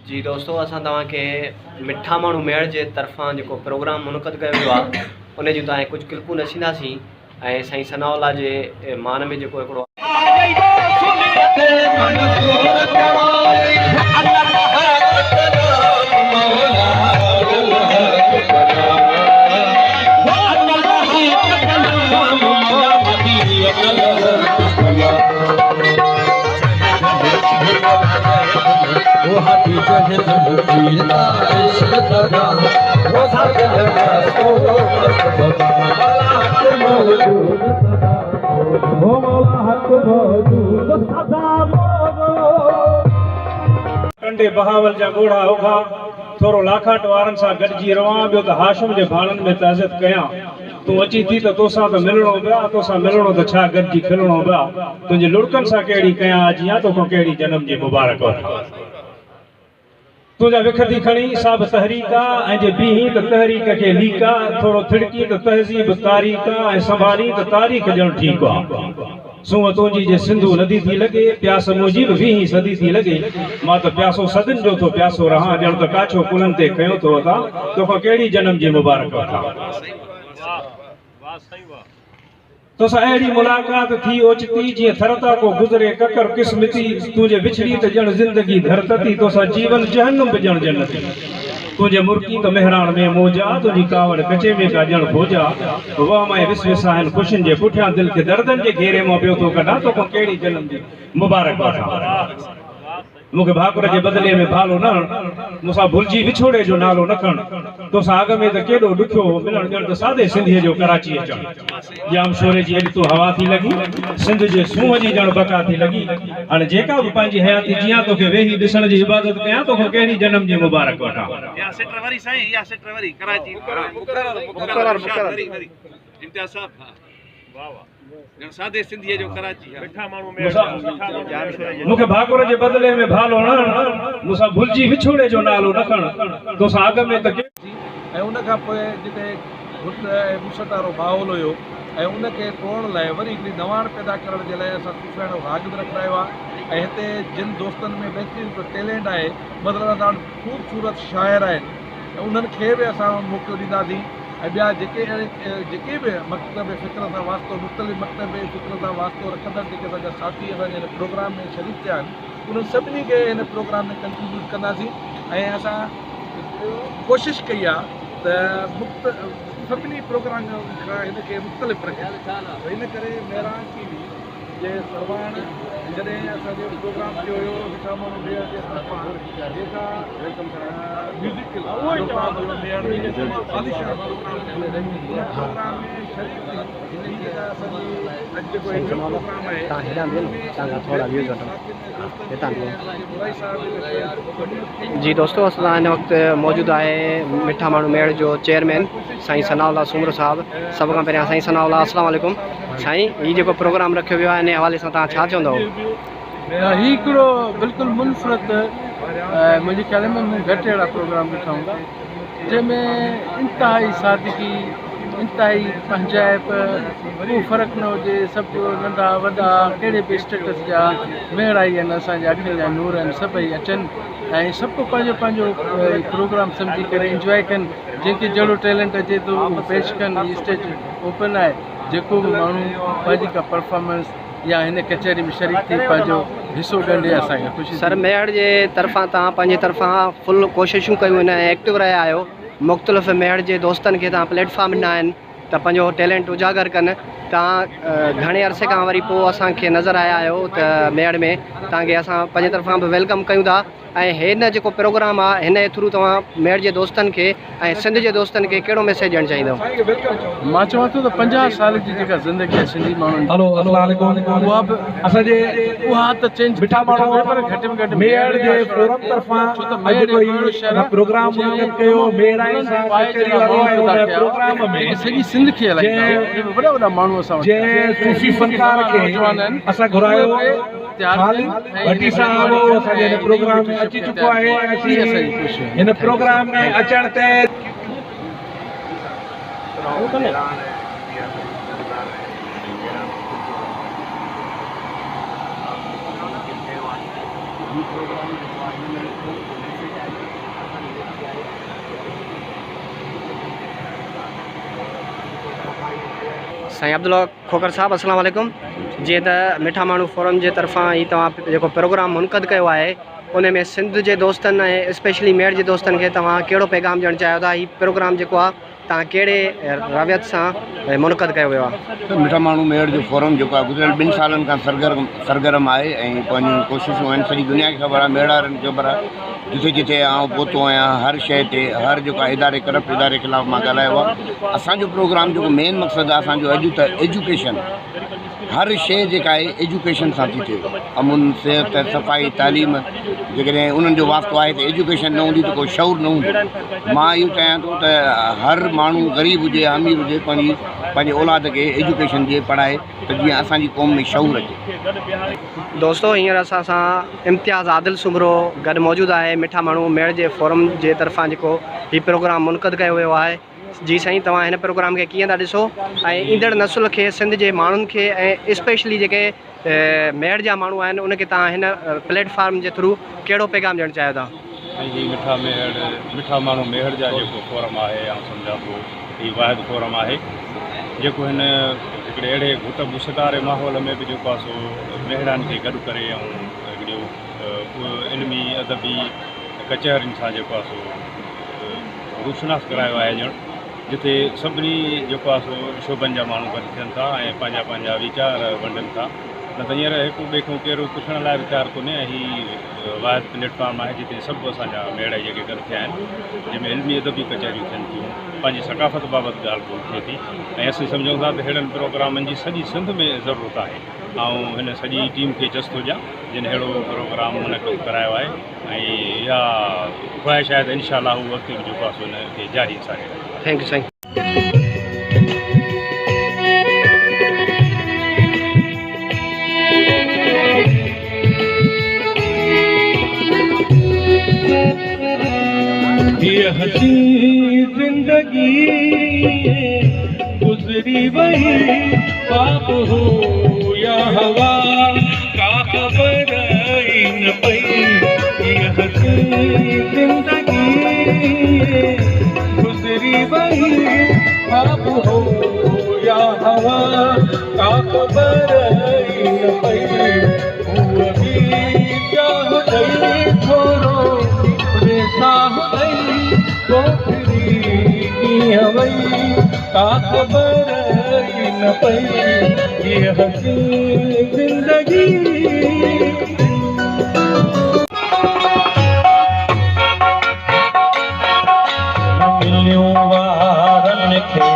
जी दोस्तों, असां तव्हांखे मिठा माण्हू मेड़ जे तरफ़ां जेको प्रोग्राम मुनक़द कयो वियो आहे उन जूं तव्हांखे कुझु क्लिपूं नसींदासीं ऐं साईं सनाउल्लाह जे मान में जेको हिकिड़ो कंडे बहावल जा गोड़ा उगा थोरो लाखाट वारन सां गॾिजी रवां ॿियो त हाशिम जे भाणनि में तहज़त कयां तूं अची थी त तोसां त मिलणो पिया तोसां मिलणो त छा गॾिजी खिलणो पिया तुंहिंजे लुड़कनि सां कहिड़ी कयां अॼु या तोखां कहिड़ी जनम जी मुबारक वठां तुझा विखती खणी साब तहरीका ऐं जे बीही त तहरीक खे लीका थोरो थिड़की त तहज़ीब तारीका ऐं संभाली त तारीख़ ॼण ठीकु आहे सूंह तुंहिंजी जे सिंधु नदी थी लॻे प्यास मुंहिंजी बि 20 सदी थी लॻे मां त प्यासो सदियुनि जो थो प्यासो रहां ॼण त काछो कुलनि ते खयो थो अथा तोखां कहिड़ी जनम जी मुबारक वठां तोसां अहिड़ी मुलाक़ात थी ओचिती जीअं थरता को गुज़रे ककर क़िस्मती तुंहिंजे विछड़ी त ॼण ज़िंदगी धरतती तोसां जीवन जहन्नुम बि ॼण जन्नती तुझे मुर्की तो मेहरान में मोजा तुझी कावड़ कचे में का जण भोजा वाह मैं विसविसा आहिनि खुशियुनि जे पुठियां दिल खे दर्दनि जे घेरे मां पियो थो कढां तोखां कहिड़ी जनम जी मुबारक वठां मूंखे भाकुर जे बदिले में भालो न हण मूंसां भुलिजी विछोड़े जो नालो न खण तोसां अॻ में त केॾो ॾुखियो मिलण ॼण त सादे सिंधीअ जो कराची अचणु जाम शोरे जी अॼु तूं हवा थी लॻी सिंध जे सूंहं जी ॼण बका थी लॻी हाणे जेका बि पंहिंजी हयाती जियां तोखे वेही ॾिसण जी इबादत कयां तोखां कहिड़ी जनम जी मुबारक वठां मूंखे भाकुर जे बदिले में भालो न हण मूंसां भुलिजी विछोड़े जो नालो न खण तोसां अॻ में त ऐं उन खां पोइ जिते गुट ऐं मुसत वारो माहौल हुयो ऐं उनखे तोड़ण लाइ वरी हिकिड़ी नवाण पैदा करण जे लाइ असां सुफ़ाइणो राग बि रखायो आहे ऐं हिते जिन दोस्तनि में बहितरीनु टैलेंट आहे मतिलबु असां ख़ूबसूरत शाइर आहिनि ऐं उन्हनि खे बि असां मौक़ो ॾींदासीं ऐं ॿिया जेके बि मकतब फ़िक्र सां वास्तो मुख़्तलिफ़ मकतब फ़िक्र सां वास्तो रखंदड़ जेके असांजा साथी असांजे हिन प्रोग्राम में शरीक थिया आहिनि उन्हनि सभिनी खे हिन प्रोग्राम में कंट्रीब्यूट कंदासीं ऐं असां कोशिशि कई आहे त सभिनी प्रोग्राम खां हिनखे मुख़्तलिफ़ रखिया इन करे महिरान टी वी जे सरवाण जॾहिं असांजो प्रोग्राम थियो हुयो मिठा माण्हू मेयर जे तरफ़ां जेका म्यूज़िकल प्रोग्राम में शरीक थी जेका असांजी अॼु जेको हिकिड़ो प्रोग्राम आहे जी दोस्तों, असां हिन वक़्तु मौजूदु आहे मिठा माण्हू मेड़ जो चेयरमैन साईं सनाउल्लाह सूमर साहब सभ खां पहिरियां साईं सनाउल्लाह अस्सलाम वालेकुम साईं हीउ जेको प्रोग्राम रखियो वियो आहे हिन हवाले सां तव्हां छा चवंदव हीउ हिकिड़ो बिल्कुलु मुनफ़रत मुंहिंजे ख़्याल में मूं घटि अहिड़ा प्रोग्राम ॾिठा हूंदा जंहिंमें इंतिहाई सादगी इंतिहाई पंहिंजाइप को फ़र्क़ु न हुजे सभु नंढा वॾा कहिड़े बि स्टेटस जा मेड़ आई आहिनि असांजा अखियुनि जा नूर आहिनि सभई अचनि ऐं सभु पंहिंजो पंहिंजो प्रोग्राम सम्झी करे इंजॉय कनि जंहिंखे जहिड़ो टैलेंट अचे थो उहो पेश कनि स्टेज ओपन आहे जेको बि माण्हू पंहिंजी का परफॉर्मेंस या हिन कचहरी में शरीक थी पंहिंजो हिसो ॾंडे असांखे ख़ुशी सर मेड़ जे तरफ़ां तव्हां पंहिंजे तरफ़ां फुल कोशिशूं कयूं आहिनि ऐं एक्टिव रहिया आहियो मुख़्तलिफ़ मेड़ जे दोस्तनि खे तव्हां प्लेटफॉर्म ॾिना आहिनि त पंहिंजो टैलेंट उजागर कनि तव्हां घणे अरसे खां वरी पोइ असांखे नज़र आया आहियो त मेड़ में तव्हांखे असां पंहिंजे तरफ़ां बि वेलकम कयूं था ऐं हिन जेको प्रोग्राम आहे हिन जे थ्रू तव्हां मेड़ जे दोस्तनि खे ऐं सिंध जे दोस्तनि खे कहिड़ो मैसेज ॾियणु चाहींदव मां चवां थो त 50 साल जी जेका ज़िंदगी आहे सिंधी माण्हुनि उहा बि असांजे उहा त चेंज मिठा माण्हू पर घटि में घटि मेयर जे फोरम तरफ़ां छो त मेयर हिकिड़ो शहर आहे प्रोग्राम मुनक़द कयो मेयर आहिनि सां कचहरी वारो आहे उन प्रोग्राम में सॼी सिंध खे हलाईंदा वॾा वॾा माण्हू असां वटि जंहिं सूफ़ी फनकार खे असां घुरायो भट्टी साहब असांजे हिन प्रोग्राम में अची चुको आहे असीं हिन प्रोग्राम में अचण ते साईं अब्दुल्ला खोकर साहब अस्सलाम वालेकुम। जीअं त मिठा माण्हू फोरम जे तरफ़ां ही तव्हां जेको प्रोग्राम मुनक़द कयो आहे उन में सिंध जे दोस्तनि ऐं स्पेशली मेड़ जे दोस्तनि खे तव्हां कहिड़ो पैगाम ॾियणु चाहियो था? हीउ प्रोग्राम जेको आहे तव्हां कहिड़े रवियत सां मुनक़द कयो वियो आहे? मिठा माण्हू मेड़ जो फोरम जेको आहे गुज़िरियल 2 सालनि खां सरगर्म आहे ऐं पंहिंजूं कोशिशूं आहिनि। सॼी दुनिया खे ख़बर आहे, मेड़ वारनि खे ख़बर आहे। जिथे जिथे आउं पहुतो आहियां हर शइ ते हर जेका इदारे करप्ट इदारे ख़िलाफ़ु मां ॻाल्हायो आहे। असांजो प्रोग्राम जेको मेन मक़सदु आहे असांजो एजुकेशन, हर शइ जेका आहे एजुकेशन सां थी थिए। अमुन, सिहत, सफ़ाई, तालीम, जेकॾहिं उन्हनि जो वास्तो आहे त एजुकेशन न हूंदी त कोई शौर न हूंदो। मां इहो चाहियां थो त हर माण्हू ग़रीब हुजे अमीर हुजे पंहिंजे औलाद खे एजुकेशन ॾिए, पढ़ाए, त जीअं असांजी क़ौम में शौर अचे। दोस्तो हींअर असां सां इम्तियाज़ आदिल सुमरो गॾु मौजूदु आहे। मिठा माण्हू मेड़ जे फोरम जे तरफ़ां जेको हीउ प्रोग्राम मुनक़द कयो वियो आहे। जी साईं, तव्हां हिन प्रोग्राम खे कीअं था ॾिसो ऐं ईंदड़ नसुल खे सिंध जे माण्हुनि खे ऐं स्पेशली जेके मेड़ जा माण्हू आहिनि उनखे तव्हां हिन प्लेटफॉर्म जे थ्रू कहिड़ो पैगाम ॾियणु चाहियो था? ही मिठा माण्हू मेड़ जा जेको फोरम आहे, आउं सम्झां थो हीउ वाहिद फोरम आहे जेको हिन हिकिड़े अहिड़े घुट मुसदारे माहौल में बि जेको आहे सो मेड़नि खे गॾु करे ऐं हिकिड़ो इल्मी अदबी कचहरियुनि सां जेको आहे सो रूशनास करायो आहे ॼण, जिते सभिनी जेको आहे सो शोभनि जा माण्हू गॾु थियनि था ऐं पंहिंजा पंहिंजा वीचार वंडनि था। न त हींअर हिकु ॿिए खां कहिड़ो पुछण लाइ वीचार कोन्हे। ऐं हीउ वाहिद प्लेटफॉर्म आहे जिते सभु असांजा मेड़ जेके गॾु थिया आहिनि, जंहिंमें इल्मी अदबी कचहरियूं थियनि थियूं, पंहिंजी सकाफ़त बाबति ॻाल्हि कोन थिए थी। ऐं असीं सम्झूं था त अहिड़नि प्रोग्रामनि जी सॼी सिंध में ज़रूरत आहे। ऐं हिन सॼी टीम खे चस्तो ॾियां जिन अहिड़ो प्रोग्राम मुनक़द करायो आहे ऐं इहा ख़्वाहिश आहे त इनशाअल्लाह हू वक़्तु बि जेको आहे सो हिनखे जारी सारे। थैंक यू साईं। ये हसी जिंदगी गुजरी वही पाप हो या हवा का खबर ही न पई। ये हसी जिंदगी गुजरी वही पाप हो या हवा का खबर ही न पई। वो भी क्या हो गई थोरो साह गई तो फिरी हवई का खबर ही न पई। ये हसी जिंदगी मिलियों वारन खे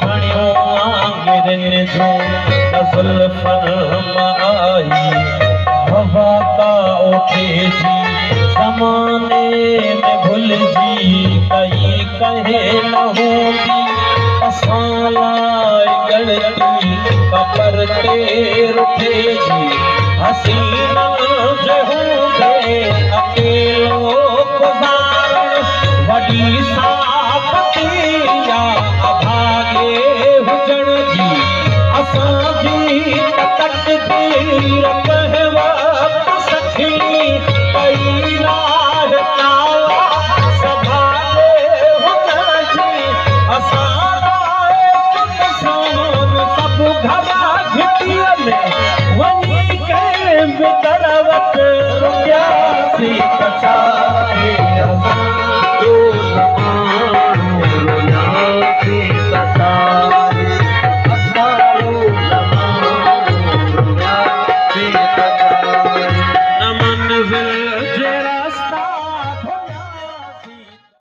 खणियो आंगरनि जो नज़ल फरमाई। हवा का उठे जी ज़माने में भुल जी कई कहे न होगी। असां लाइ गणती कपर ते रुठे जी हसीना जो हूंदे अकेला